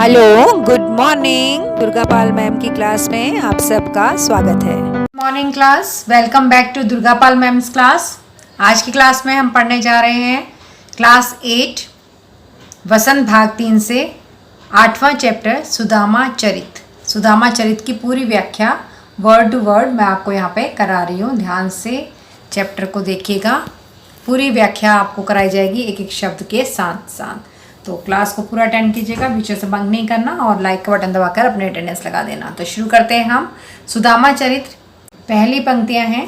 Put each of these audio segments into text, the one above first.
Hello, good morning. Durga Pal ma'am की class में आप सबका स्वागत है। Morning class, welcome back to Durga Pal ma'am's class. आज की क्लास में हम पढ़ने जा रहे हैं क्लास 8 वसंत भाग 3 से 8वां चैप्टर सुदामा चरित। सुदामा चरित की पूरी व्याख्या वर्ड टू वर्ड मैं आपको यहाँ पे करा रही हूँ। ध्यान से चैप्टर को देखिएगा। पूरी व्याख्या आपको कराई जाएगी एक एक शब्द के साथ साथ। तो क्लास को पूरा अटेंड कीजिएगा, बीच से बंक नहीं करना और लाइक का बटन दबाकर अपने अटेंडेंस लगा देना। तो शुरू करते हैं हम सुदामा चरित्र। पहली पंक्तियां हैं।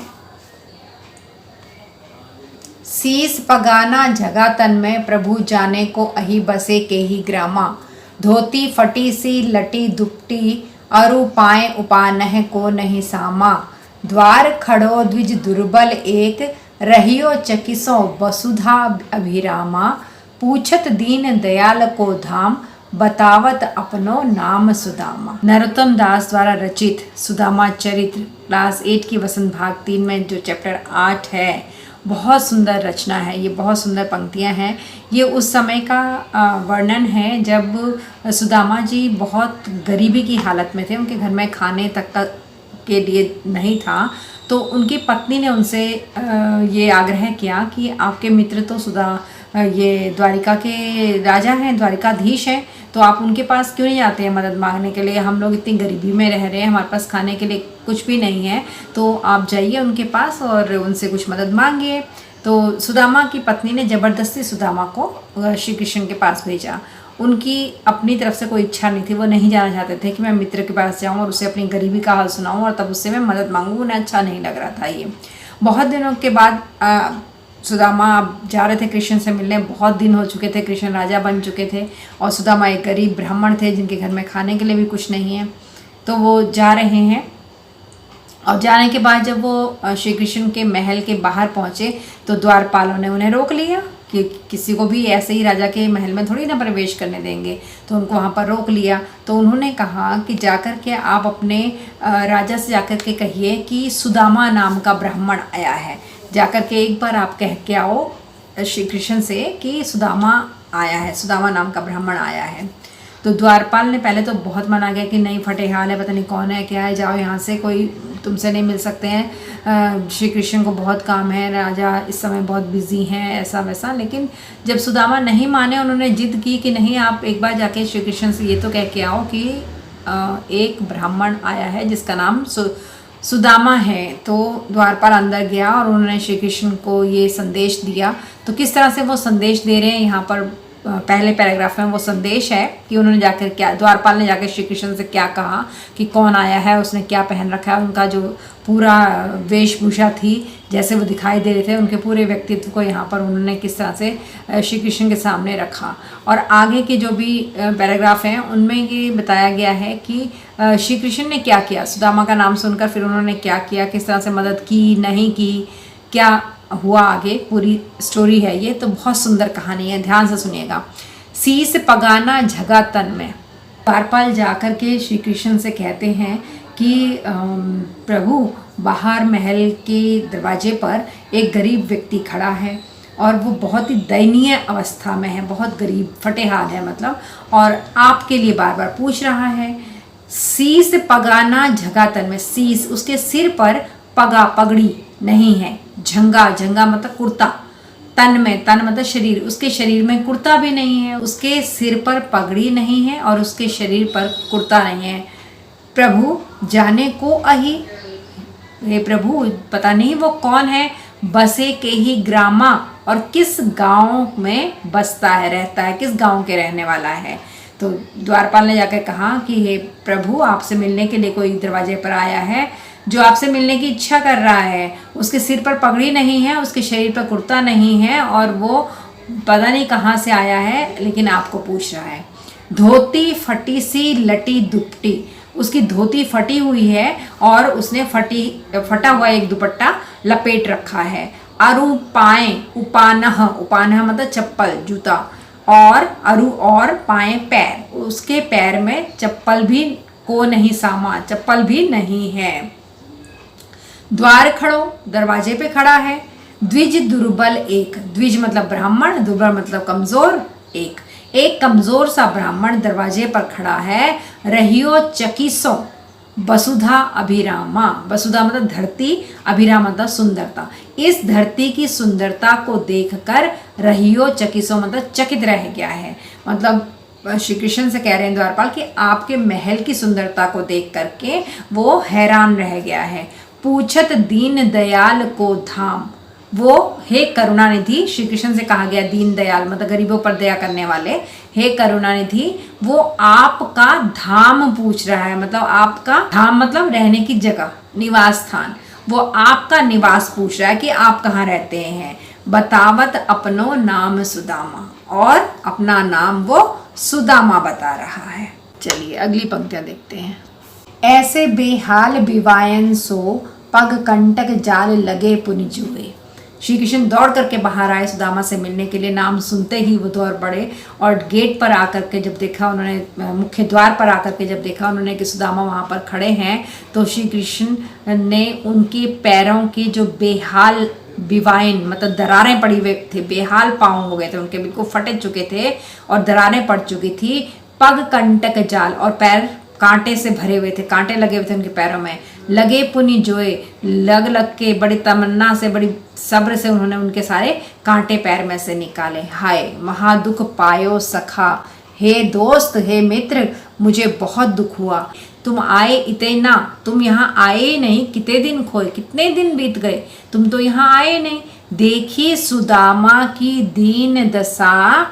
शीस पगाना जगा तन में, प्रभु जाने को अही बसे के ही ग्रामा। धोती फटी सी लटी दुपटी, अरु पाए उपानह को नहीं सामा। द्वार खड़ो द्विज दुर्बल एक, रहियो चकिसो वसुधा अभिरामा। पूछत दीन दयाल को धाम, बतावत अपनो नाम सुदामा। नरोत्तम दास द्वारा रचित सुदामा चरित्र क्लास 8 की वसंत भाग 3 में जो चैप्टर 8 है, बहुत सुंदर रचना है। ये बहुत सुंदर पंक्तियां हैं। ये उस समय का वर्णन है जब सुदामा जी बहुत गरीबी की हालत में थे। उनके घर में खाने तक का के लिए नहीं था। तो उनकी पत्नी ने उनसे ये आग्रह किया कि आपके मित्र तो ये द्वारिका के राजा हैं, द्वारिकाधीश हैं, तो आप उनके पास क्यों नहीं जाते हैं मदद मांगने के लिए। हम लोग इतनी गरीबी में रह रहे हैं, हमारे पास खाने के लिए कुछ भी नहीं है, तो आप जाइए उनके पास और उनसे कुछ मदद मांगिए। तो सुदामा की पत्नी ने ज़बरदस्ती सुदामा को श्री कृष्ण के पास भेजा। उनकी अपनी तरफ से कोई इच्छा नहीं थी, वो नहीं जाना चाहते थे कि मैं मित्र के पास जाऊं और उसे अपनी गरीबी का हाल सुनाऊं और तब उससे मैं मदद मांगूं। उन्हें अच्छा नहीं लग रहा था ये। बहुत दिनों के बाद सुदामा जा रहे थे कृष्ण से मिलने। बहुत दिन हो चुके थे, कृष्ण राजा बन चुके थे और सुदामा एक गरीब ब्राह्मण थे जिनके घर में खाने के लिए भी कुछ नहीं है। तो वो जा रहे हैं और जाने के बाद जब वो श्री कृष्ण के महल के बाहर पहुँचे तो द्वारपालों ने उन्हें रोक लिया कि किसी को भी ऐसे ही राजा के महल में थोड़ी ना प्रवेश करने देंगे। तो उनको वहाँ पर रोक लिया। तो उन्होंने कहा कि जाकर के आप अपने राजा से जाकर के कहिए कि सुदामा नाम का ब्राह्मण आया है। जाकर के एक बार आप कह के आओ श्री कृष्ण से कि सुदामा आया है, सुदामा नाम का ब्राह्मण आया है। तो द्वारपाल ने पहले तो बहुत मना किया कि नहीं, फटे हाल है, पता नहीं कौन है, क्या है, जाओ यहाँ से, कोई तुमसे नहीं मिल सकते हैं, श्री कृष्ण को बहुत काम है, राजा इस समय बहुत बिजी हैं, ऐसा वैसा। लेकिन जब सुदामा नहीं माने, उन्होंने जिद की कि नहीं, आप एक बार जाके श्री कृष्ण से ये तो कह के आओ कि एक ब्राह्मण आया है जिसका नाम सुदामा है। तो द्वारपाल अंदर गया और उन्होंने श्री कृष्ण को ये संदेश दिया। तो किस तरह से वो संदेश दे रहे हैं यहाँ पर पहले पैराग्राफ में वो संदेश है कि उन्होंने जाकर क्या, द्वारपाल ने जाकर श्री कृष्ण से क्या कहा कि कौन आया है, उसने क्या पहन रखा है, उनका जो पूरा वेशभूषा थी, जैसे वो दिखाई दे रहे थे, उनके पूरे व्यक्तित्व को यहाँ पर उन्होंने किस तरह से श्री कृष्ण के सामने रखा। और आगे के जो भी पैराग्राफ हैं उनमें ये बताया गया है कि श्री कृष्ण ने क्या किया। सुदामा का नाम सुनकर फिर उन्होंने क्या किया, किस तरह से मदद की, नहीं की, क्या हुआ, आगे पूरी स्टोरी है ये। तो बहुत सुंदर कहानी है, ध्यान से सुनिएगा। शीस पगाना झगा तन में। द्वारपाल जाकर के श्री कृष्ण से कहते हैं कि प्रभु, बाहर महल के दरवाजे पर एक गरीब व्यक्ति खड़ा है और वो बहुत ही दयनीय अवस्था में है, बहुत गरीब, फटे हाल है मतलब, और आपके लिए बार बार पूछ रहा है। शीस पगाना झगा तन में, शीस उसके सिर पर, पगा पगड़ी नहीं है, झंगा, झंगा मतलब कुर्ता, तन में, तन मतलब शरीर, उसके शरीर में कुर्ता भी नहीं है, उसके सिर पर पगड़ी नहीं है और उसके शरीर पर कुर्ता नहीं है। प्रभु जाने को अही, हे प्रभु पता नहीं वो कौन है, बसे के ही ग्रामा, और किस गांव में बसता है, रहता है, किस गांव के रहने वाला है। तो द्वारपाल ने जाकर कहा कि हे प्रभु, आपसे मिलने के लिए कोई दरवाजे पर आया है जो आपसे मिलने की इच्छा कर रहा है। उसके सिर पर पगड़ी नहीं है, उसके शरीर पर कुर्ता नहीं है और वो पता नहीं कहाँ से आया है, लेकिन आपको पूछ रहा है। धोती फटी सी लटी दुपटी, उसकी धोती फटी हुई है और उसने फटा हुआ एक दुपट्टा लपेट रखा है। अरु पाए उपानह, उपानह मतलब चप्पल, जूता, और अरु और पाए पैर, उसके पैर में चप्पल भी को नहीं सामा, चप्पल भी नहीं है। द्वार खड़ो, दरवाजे पे खड़ा है। द्विज दुर्बल एक, द्विज मतलब ब्राह्मण, दुर्बल मतलब कमजोर, एक, एक कमजोर सा ब्राह्मण दरवाजे पर खड़ा है, रहियो चकिसो वसुधा अभिरामा। वसुधा मतलब धरती, अभिराम मतलब सुंदरता। इस धरती की सुंदरता को देखकर रहियो चकिसो मतलब चकित रह गया है। मतलब श्री कृष्ण से कह रहे हैं द्वारपाल कि आपके महल की सुंदरता को देख करके वो हैरान रह गया है। पूछत दीन दयाल को धाम, वो हे करुणानिधि, श्री कृष्ण से कहा गया दीन दयाल मतलब गरीबों पर दया करने वाले, हे करुणानिधि, वो आपका धाम पूछ रहा है। मतलब आपका धाम मतलब रहने की जगह, निवास स्थान। वो आपका निवास पूछ रहा है कि आप कहाँ रहते हैं। बतावत अपनो नाम सुदामा, और अपना नाम वो सुदामा बता रहा है। चलिए अगली पंक्तियां देखते हैं। ऐसे बेहाल बिवायन सो, पग कंटक जाल लगे पुनि जुए। श्री कृष्ण दौड़ करके बाहर आए सुदामा से मिलने के लिए। नाम सुनते ही वो दौड़ पड़े और गेट पर आकर के जब देखा उन्होंने, मुख्य द्वार पर आकर के जब देखा उन्होंने कि सुदामा वहाँ पर खड़े हैं, तो श्री कृष्ण ने उनके पैरों की जो बेहाल बिवाइन मतलब दरारें पड़ी हुए थे, बेहाल पाँव हो गए थे उनके, बिल्कुल फटे चुके थे और दरारें पड़ चुकी थी। पग कंटक जाल, और पैर कांटे से भरे हुए थे, कांटे लगे हुए थे उनके पैरों में। लगे पुनि जोए, लग लग के बड़ी तमन्ना से, बड़ी सब्र से उन्होंने उनके सारे कांटे पैर में से निकाले। हाय महादुख पायो सखा, हे दोस्त, हे मित्र, मुझे बहुत दुख हुआ। तुम आए इतना, तुम यहाँ आए ही नहीं, कितने दिन खोए, कितने दिन बीत गए, तुम तो यहाँ आए नहीं। देखी सुदामा की दीन दशा,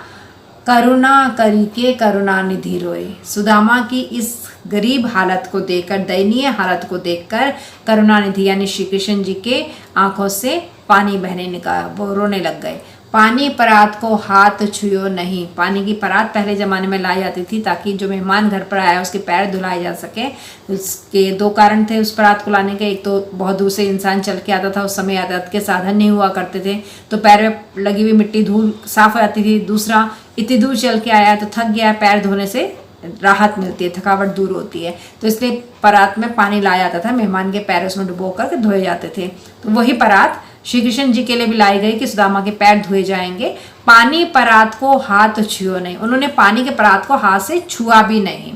करुणा करी के करुणानिधि रोए। सुदामा की इस गरीब हालत को देखकर, दयनीय हालत को देखकर करुणानिधि यानी श्री कृष्ण जी के आंखों से पानी बहने निकला, वो रोने लग गए। पानी परात को हाथ छुयो नहीं, पानी की परात पहले ज़माने में लाई जाती थी ताकि जो मेहमान घर पर आया उसके पैर धुलाए जा सके। उसके दो कारण थे उस परात को लाने के, एक तो बहुत दूर से इंसान चल के आता था, उस समय यातायात के साधन नहीं हुआ करते थे तो पैर में लगी हुई मिट्टी धूल साफ हो जाती थी। दूसरा, इतनी दूर चल के आया तो थक गया, पैर धोने से राहत मिलती है, थकावट दूर होती है, तो इसलिए परात में पानी लाया जाता था, मेहमान के पैर उसमें डुबो कर धोए जाते थे। तो वही परात श्री कृष्ण जी के लिए भी लाई गई कि सुदामा के पैर धोए जाएंगे। पानी परात को हाथ छुओ नहीं, उन्होंने पानी के परात को हाथ से छुआ भी नहीं।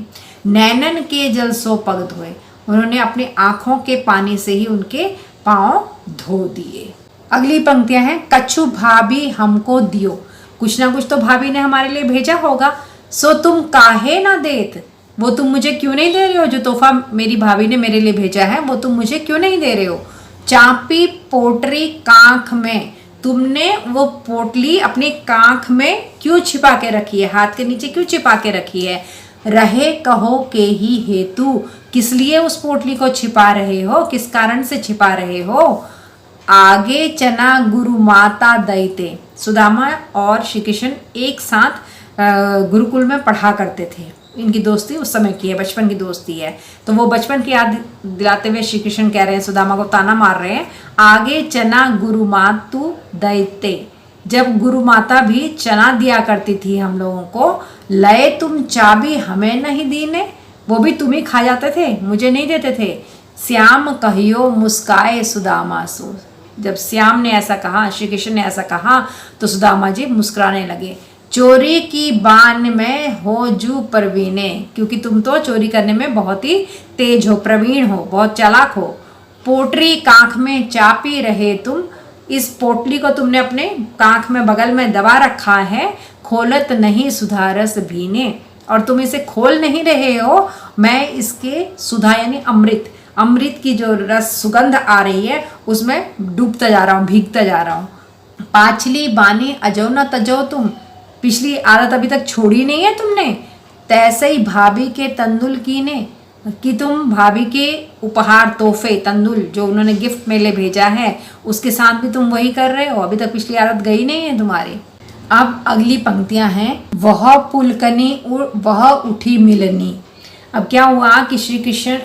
नैनन के जल सो पग धोए, उन्होंने अपनी आंखों के पानी से ही उनके पांव धो दिए। अगली पंक्तियां हैं। कछु भाभी हमको दियो, कुछ ना कुछ तो भाभी ने हमारे लिए भेजा होगा। सो तुम काहे ना देत, वो तुम मुझे क्यों नहीं दे रहे हो, जो तोहफा मेरी भाभी ने मेरे लिए भेजा है वो तुम मुझे क्यों नहीं दे रहे हो। चापी पोटरी कांख में, तुमने वो पोटली अपनी कांख में क्यों छिपा के रखी है, हाथ के नीचे क्यों छिपा के रखी है। रहे कहो के ही हेतु, किस लिए उस पोटली को छिपा रहे हो, किस कारण से छिपा रहे हो। आगे चना गुरु माता दैते, सुदामा और श्री कृष्ण एक साथ गुरुकुल में पढ़ा करते थे। इनकी दोस्ती उस समय की है, बचपन की दोस्ती है। तो वो बचपन की याद दिलाते हुए श्री कृष्ण कह रहे हैं, सुदामा को ताना मार रहे हैं। आगे चना गुरु मातु दैते, जब गुरु माता भी चना दिया करती थी हम लोगों को। लय तुम चाबी हमें नहीं दीने, वो भी तुम ही खा जाते थे, मुझे नहीं देते थे। श्याम कहियो मुस्काए सुदामा सो, जब श्याम ने ऐसा कहा, श्री कृष्ण ने ऐसा कहा तो सुदामा जी मुस्कुराने लगे। चोरी की बान में हो जू प्रवीणे, क्योंकि तुम तो चोरी करने में बहुत ही तेज हो, प्रवीण हो, बहुत चालाक हो। पोटरी कांख में चापी रहे तुम, इस पोटली को तुमने अपने कांख में बगल में दबा रखा है। खोलत नहीं सुधारस भीने, और तुम इसे खोल नहीं रहे हो। मैं इसके सुधा यानी अमृत, अमृत की जो रस सुगंध आ रही है उसमें डूबता जा रहा हूँ, भीगता जा रहा हूँ। पाछली बानी अजो न तजो तुम, पिछली आदत अभी तक छोड़ी नहीं है तुमने। तैसे ही भाभी के तंदुल कीने, कि तुम भाभी के उपहार तोहफे तंदुल जो उन्होंने गिफ्ट में ले भेजा है उसके साथ भी तुम वही कर रहे हो, अभी तक पिछली आदत गई नहीं है तुम्हारी। अब अगली पंक्तियां हैं। वह पुलकनी वह उठी मिलनी। अब क्या हुआ कि श्री कृष्ण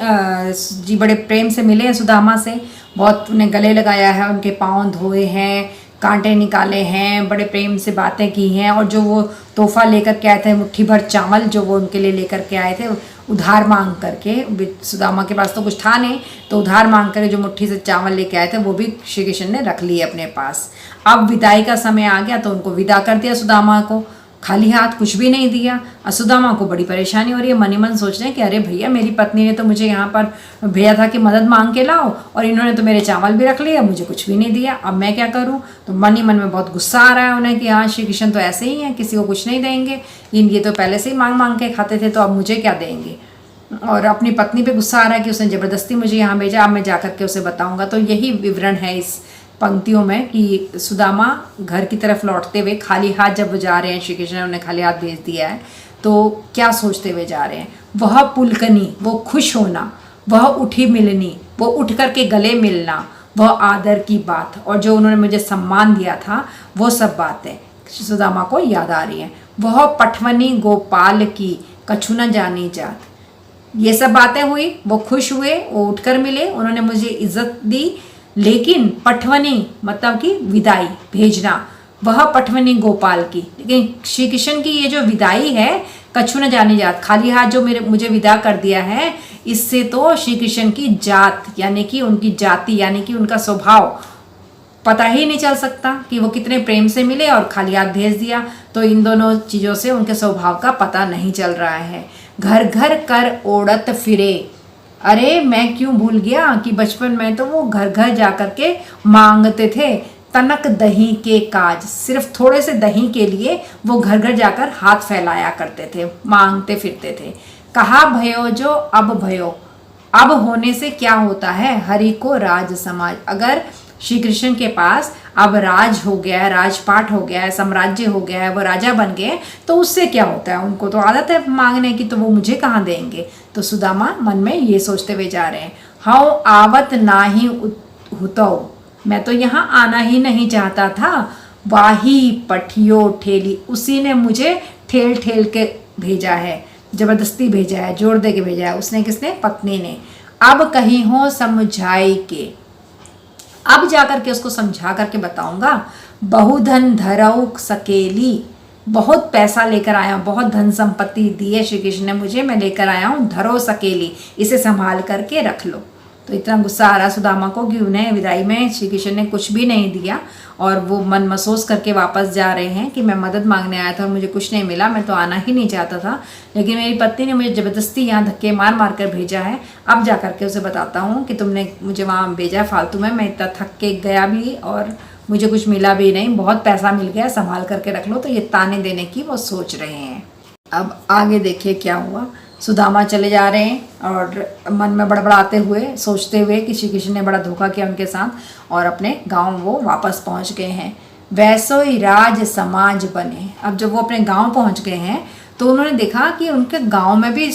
जी बड़े प्रेम से मिले हैं सुदामा से, बहुत उन्हें गले लगाया है, उनके पाँव धोए हैं, कांटे निकाले हैं, बड़े प्रेम से बातें की हैं। और जो वो तोहफा लेकर के आए थे, मुट्ठी भर चावल जो वो उनके लिए लेकर के आए थे उधार मांग करके, सुदामा के पास तो कुछ था नहीं, तो उधार मांग कर जो मुट्ठी से चावल लेके आए थे वो भी श्री कृष्ण ने रख लिए अपने पास। अब विदाई का समय आ गया तो उनको विदा कर दिया सुदामा को। खाली हाथ कुछ भी नहीं दिया। सुदामा को बड़ी परेशानी हो रही है, मन ही मन सोच रहे हैं कि अरे भैया, मेरी पत्नी ने तो मुझे यहाँ पर भेजा था कि मदद मांग के लाओ, और इन्होंने तो मेरे चावल भी रख लिया, मुझे कुछ भी नहीं दिया, अब मैं क्या करूँ। तो मन ही मन में बहुत गुस्सा आ रहा है उन्हें कि हाँ, श्री कृष्ण तो ऐसे ही हैं, किसी को कुछ नहीं देंगे, ये तो पहले से ही मांग मांग के खाते थे, तो अब मुझे क्या देंगे। और अपनी पत्नी पे गुस्सा आ रहा है कि उसने ज़बरदस्ती मुझे यहाँ भेजा, अब मैं जा करके उसे बताऊँगा। तो यही विवरण है इस पंक्तियों में कि सुदामा घर की तरफ लौटते हुए खाली हाथ जब वो जा रहे हैं, श्री कृष्ण ने उन्हें खाली हाथ भेज दिया है, तो क्या सोचते हुए जा रहे हैं। वह पुलकनी, वो खुश होना, वह उठी मिलनी, वो उठ करके गले मिलना, वह आदर की बात, और जो उन्होंने मुझे सम्मान दिया था, वो सब बातें सुदामा को याद आ रही हैं। वह पठवनी गोपाल की, कछु न जानी जात, ये सब बातें हुई, वो खुश हुए, वो उठकर मिले, उन्होंने मुझे इज्जत दी। लेकिन पठवनी मतलब कि विदाई भेजना, वह पठवनी गोपाल की, लेकिन श्री कृष्ण की ये जो विदाई है, कछु न जानी जात, खाली हाथ जो मुझे विदा कर दिया है, इससे तो श्री कृष्ण की जात यानी कि उनकी जाति यानी कि उनका स्वभाव पता ही नहीं चल सकता कि वो कितने प्रेम से मिले और खाली हाथ भेज दिया। तो इन दोनों चीज़ों से उनके स्वभाव का पता नहीं चल रहा है। घर घर कर ओढ़त फिरे, अरे मैं क्यों भूल गया कि बचपन में तो वो घर घर जा कर के मांगते थे, तनक दही के काज, सिर्फ थोड़े से दही के लिए वो घर घर जाकर हाथ फैलाया करते थे, मांगते फिरते थे। कहा भयो जो अब भयो, अब होने से क्या होता है, हरि को राज समाज। अगर श्री कृष्ण के पास अब राज हो गया है, राजपाट हो गया है, साम्राज्य हो गया है, वो राजा बन गए, तो उससे क्या होता है, उनको तो आदत है मांगने की, तो वो मुझे कहाँ देंगे। तो सुदामा मन में ये सोचते हुए जा रहे हैं। हाउ आवत नाही हुतो, मैं तो यहाँ आना ही नहीं चाहता था, वाही पठियो ठेली, उसी ने मुझे ठेल ठेल के भेजा है, जबरदस्ती भेजा है, जोर दे के भेजा है। उसने किसने, पत्नी ने। अब कहीं हो समझाई के, अब जाकर के उसको समझा करके बताऊंगा। बहुधन धरऊ सकेली, बहुत पैसा लेकर आया हूँ, बहुत धन संपत्ति दी है श्री कृष्ण ने मुझे, मैं लेकर आया हूँ, धरो सकेली, इसे संभाल करके रख लो। तो इतना गुस्सा आ रहा सुदामा को कि उन्हें विदाई में श्री कृष्ण ने कुछ भी नहीं दिया, और वो मन महसूस करके वापस जा रहे हैं कि मैं मदद मांगने आया था, मुझे कुछ नहीं मिला, मैं तो आना ही नहीं चाहता था, लेकिन मेरी पत्नी ने मुझे ज़बरदस्ती यहाँ धक्के मार मार कर भेजा है। अब जा करके उसे बताता हूँ कि तुमने मुझे वहाँ भेजा फालतू में, मैं इतना थक के गया भी और मुझे कुछ मिला भी नहीं, बहुत पैसा मिल गया, संभाल करके रख लो। तो ये ताने देने की वो सोच रहे हैं। अब आगे देखिए क्या हुआ। सुदामा चले जा रहे हैं और मन में बड़बड़ाते हुए, सोचते हुए कि श्री कृष्ण ने बड़ा धोखा किया उनके साथ, और अपने गांव वो वापस पहुंच गए हैं। वैसो ही राज समाज बने। अब जब वो अपने गांव पहुंच गए हैं तो उन्होंने देखा कि उनके गांव में भी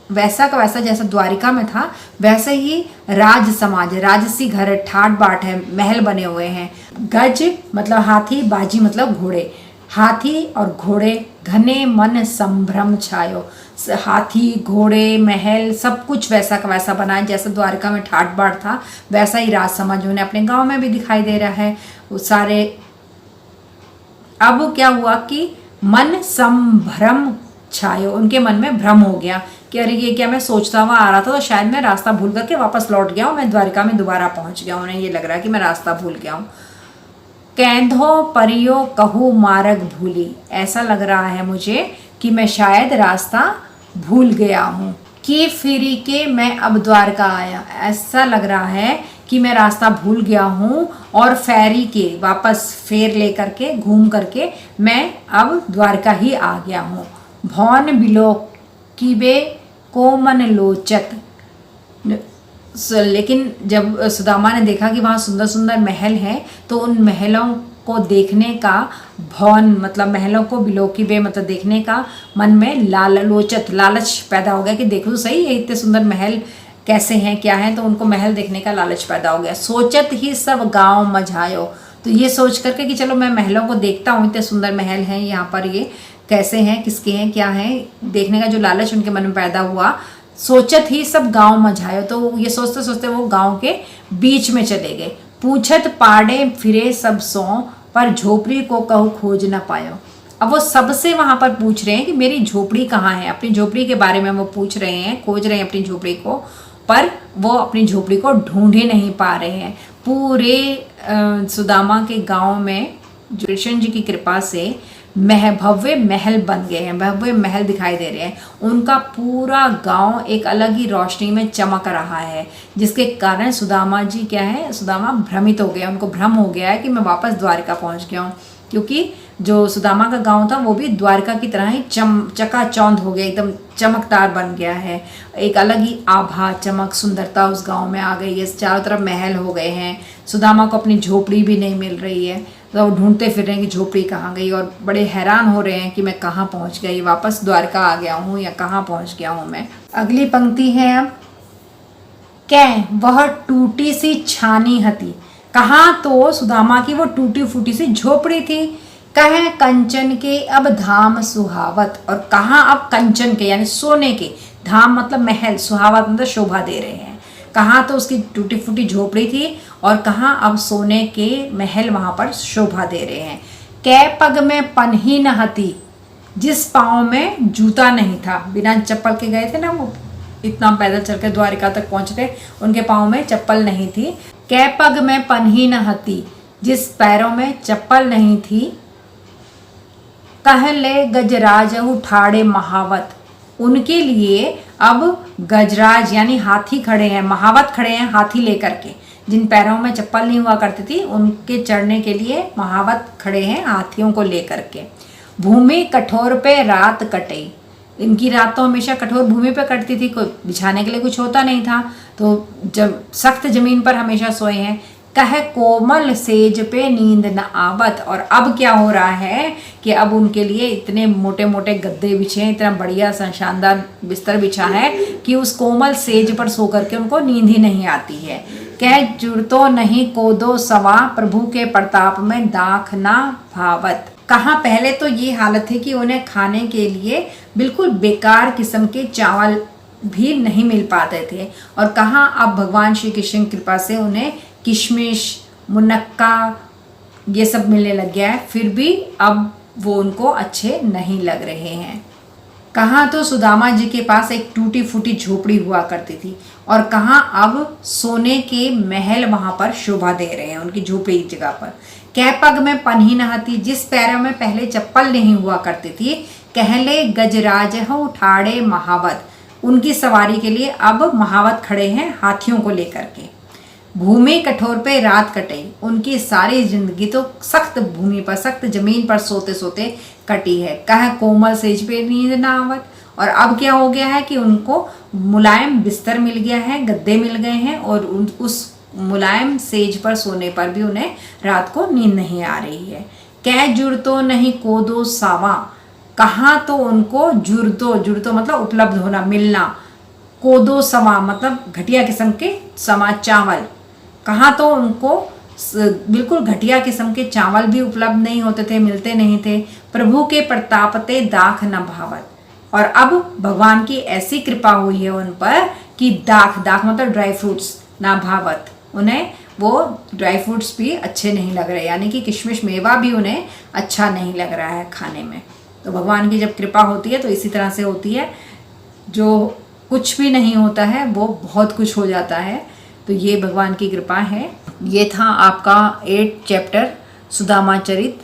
वैसा का वैसा जैसा द्वारिका में था, वैसे ही राज समाज, राजसी घर, ठाट बाट है, महल बने हुए हैं। गज मतलब हाथी, बाजी मतलब घोड़े, हाथी और घोड़े, घने मन संभ्रम छायो। हाथी, घोड़े, महल सब कुछ वैसा का वैसा बना है, जैसा द्वारका में ठाट बाट था, वैसा ही राज समाज उन्हें अपने गांव में भी दिखाई दे रहा है। वो सारे, अब क्या हुआ कि मन संभ्रम छायो, उनके मन में भ्रम हो गया कि अरे ये क्या, मैं सोचता हुआ आ रहा था, तो शायद मैं रास्ता भूल करके वापस लौट गया हूँ, मैं द्वारिका में दोबारा पहुंच गया हूँ। उन्हें ये लग रहा है कि मैं रास्ता भूल गया हूँ। कैंधो परियो कहू मार्ग भूली, ऐसा लग रहा है मुझे कि मैं शायद रास्ता भूल गया हूँ। कि फिरी के मैं अब द्वारका आया, ऐसा लग रहा है कि मैं रास्ता भूल गया हूँ, और फेरी के वापस फेर ले करके घूम करके मैं अब द्वारका ही आ गया हूँ। भौन बिलो किबे कोमन लोचत, लेकिन जब सुदामा ने देखा कि वहाँ सुंदर सुंदर महल हैं, तो उन महलों को देखने का, भवन मतलब महलों को, बिलोकी बे मतलब देखने का मन में लालच पैदा हो गया कि देखो सही ये इतने सुंदर महल कैसे हैं, क्या हैं। तो उनको महल देखने का लालच पैदा हो गया। सोचत ही सब गांव मझायो, तो ये सोच करके कि चलो मैं महलों को देखता हूँ, इतने सुंदर महल हैं यहाँ पर, ये कैसे हैं, किसके हैं, क्या हैं, देखने का जो लालच उनके मन में पैदा हुआ। सोचत ही सब गांव मझायो, तो ये सोचते सोचते वो गांव के बीच में चले गए। पूछत पाड़े फिरे सब सो, पर झोपड़ी को कहूँ खोज न पायो। अब वो सबसे वहां पर पूछ रहे हैं कि मेरी झोपड़ी कहाँ है, अपनी झोपड़ी के बारे में वो पूछ रहे हैं, खोज रहे हैं अपनी झोपड़ी को, पर वो अपनी झोपड़ी को ढूंढे नहीं पा रहे हैं। पूरे सुदामा के गांव में कृष्ण जी की कृपा से भव्य महल बन गए हैं, भव्य महल दिखाई दे रहे हैं। उनका पूरा गांव एक अलग ही रोशनी में चमक रहा है, जिसके कारण सुदामा जी क्या है, सुदामा भ्रमित हो गया, उनको भ्रम हो गया है कि मैं वापस द्वारिका पहुंच गया हूँ, क्योंकि जो सुदामा का गांव था वो भी द्वारिका की तरह ही चकाचौंध हो गया, एकदम चमकदार बन गया है। एक अलग ही आभा, चमक, सुंदरता उस गांव में आ गई है। चारों तरफ महल हो गए हैं। सुदामा को अपनी झोपड़ी भी नहीं मिल रही है, तो वो ढूंढते फिर रहे हैं कि झोपड़ी कहाँ गई, और बड़े हैरान हो रहे हैं कि मैं कहाँ पहुँच गई, वापस द्वारका आ गया हूँ या कहाँ पहुँच गया हूँ मैं। अगली पंक्ति है अब, कै वह टूटी सी छानी हती, कहाँ तो सुदामा की वो टूटी फूटी सी झोपड़ी थी। कहे कंचन के अब धाम सुहावत, और कहाँ अब कंचन के यानी सोने के, धाम मतलब महल, सुहावत मतलब शोभा दे रहे हैं। कहाँ तो उसकी टूटी फूटी झोपड़ी थी और कहाँ अब सोने के महल वहाँ पर शोभा दे रहे हैं। कै पग में पन्ही न हती, जिस पाँव में जूता नहीं था, बिना चप्पल के गए थे ना वो, इतना पैदल चल के द्वारिका तक पहुँचते, उनके पाँव में चप्पल नहीं थी। कै पग में पन्ही न हती, जिस पैरों में चप्पल नहीं थी। कह ले गजराज ठाड़े महावत, उनके लिए अब गजराज यानी हाथी खड़े हैं, महावत खड़े हैं हाथी लेकर के। जिन पैरों में चप्पल नहीं हुआ करती थी उनके चढ़ने के लिए महावत खड़े हैं हाथियों को लेकर के। भूमि कठोर पे रात कटे, इनकी रात तो हमेशा कठोर भूमि पे कटती थी, कोई बिछाने के लिए कुछ होता नहीं था, तो जब सख्त जमीन पर हमेशा सोए हैं। कह कोमल सेज पे नींद न आवत, और अब क्या हो रहा है कि अब उनके लिए इतने मोटे मोटे गद्दे बिछे हैं, इतना बढ़िया शानदार बिस्तर बिछा है कि उस कोमल सेज पर सो करके उनको नींद ही नहीं आती है। कह जुड़तो नहीं कोदो सवा, प्रभु के प्रताप में दाख ना भावत। कहाँ पहले तो ये हालत है कि उन्हें खाने के लिए बिल्कुल बेकार किस्म के चावल भी नहीं मिल पाते थे, और कहाँ अब भगवान श्री कृष्ण की कृपा से उन्हें किशमिश, मुनक्का ये सब मिलने लग गया है, फिर भी अब वो उनको अच्छे नहीं लग रहे हैं। कहाँ तो सुदामा जी के पास एक टूटी फूटी झोपड़ी हुआ करती थी, और कहाँ अब सोने के महल वहाँ पर शोभा दे रहे हैं उनकी झोपड़ी की जगह पर। कै पग में पन्ही न हती, जिस पैरों में पहले चप्पल नहीं हुआ करती थी। कहले गजराज हो ठाड़े महावत, उनकी सवारी के लिए अब महावत खड़े हैं हाथियों को लेकर के। भूमि कठोर पे रात कटे, उनकी सारी जिंदगी तो सख्त भूमि पर, सख्त जमीन पर सोते सोते कटी है। कह कोमल सेज पे नींद ना आवत, और अब क्या हो गया है कि उनको मुलायम बिस्तर मिल गया है, गद्दे मिल गए हैं, और उस मुलायम सेज पर सोने पर भी उन्हें रात को नींद नहीं आ रही है। कै जुड़तो नहीं कोदो सावा, कहाँ तो उनको जुड़तो मतलब उपलब्ध होना, मिलना, कोदो सवा मतलब घटिया किस्म के समा चावल, कहाँ तो उनको बिल्कुल घटिया किस्म के चावल भी उपलब्ध नहीं होते थे, मिलते नहीं थे। प्रभु के प्रतापते दाख न भावत, और अब भगवान की ऐसी कृपा हुई है उन पर कि दाख मतलब ड्राई फ्रूट्स ना भावत, उन्हें वो ड्राई फ्रूट्स भी अच्छे नहीं लग रहे, यानी कि किशमिश मेवा भी उन्हें अच्छा नहीं लग रहा है खाने में। तो भगवान की जब कृपा होती है तो इसी तरह से होती है, जो कुछ भी नहीं होता है वो बहुत कुछ हो जाता है। तो ये भगवान की कृपा है। ये था आपका 8 चैप्टर सुदामा चरित।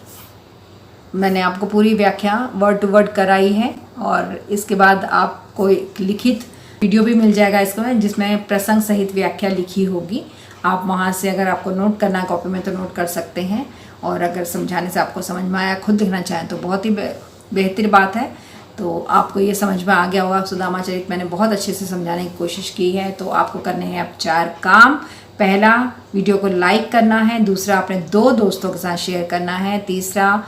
मैंने आपको पूरी व्याख्या वर्ड टू वर्ड कराई है, और इसके बाद आपको एक लिखित वीडियो भी मिल जाएगा इसमें, जिसमें प्रसंग सहित व्याख्या लिखी होगी। आप वहाँ से अगर आपको नोट करना है कॉपी में तो नोट कर सकते हैं, और अगर समझाने से आपको समझ में आया, खुद लिखना चाहें तो बहुत ही बेहतर बात है। तो आपको ये समझ में आ गया होगा। सुदामा चरित मैंने बहुत अच्छे से समझाने की कोशिश की है। तो आपको करने हैं अब 4 काम। पहला, वीडियो को लाइक करना है। दूसरा, अपने 2 दोस्तों के साथ शेयर करना है। तीसरा,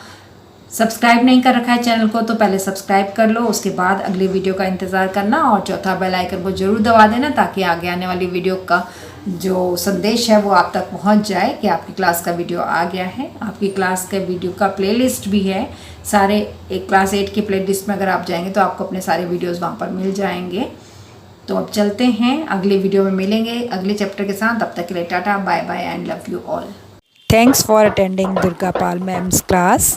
सब्सक्राइब नहीं कर रखा है चैनल को तो पहले सब्सक्राइब कर लो, उसके बाद अगले वीडियो का इंतज़ार करना। और चौथा, बेल आइकन को जरूर दबा देना, ताकि आगे आने वाली वीडियो का जो संदेश है वो आप तक पहुंच जाए कि आपकी क्लास का वीडियो आ गया है। आपकी क्लास के वीडियो का प्लेलिस्ट भी है सारे, एक क्लास 8 की प्लेलिस्ट में अगर आप जाएंगे तो आपको अपने सारे वीडियोस वहाँ पर मिल जाएंगे। तो अब चलते हैं, अगले वीडियो में मिलेंगे अगले चैप्टर के साथ। तब तक के लिए टाटा, bye bye and love you all. Thanks for attending Durga Pal Ma'am's class.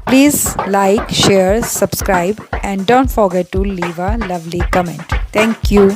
Please like, share, subscribe and don't forget to leave a lovely comment. Thank you.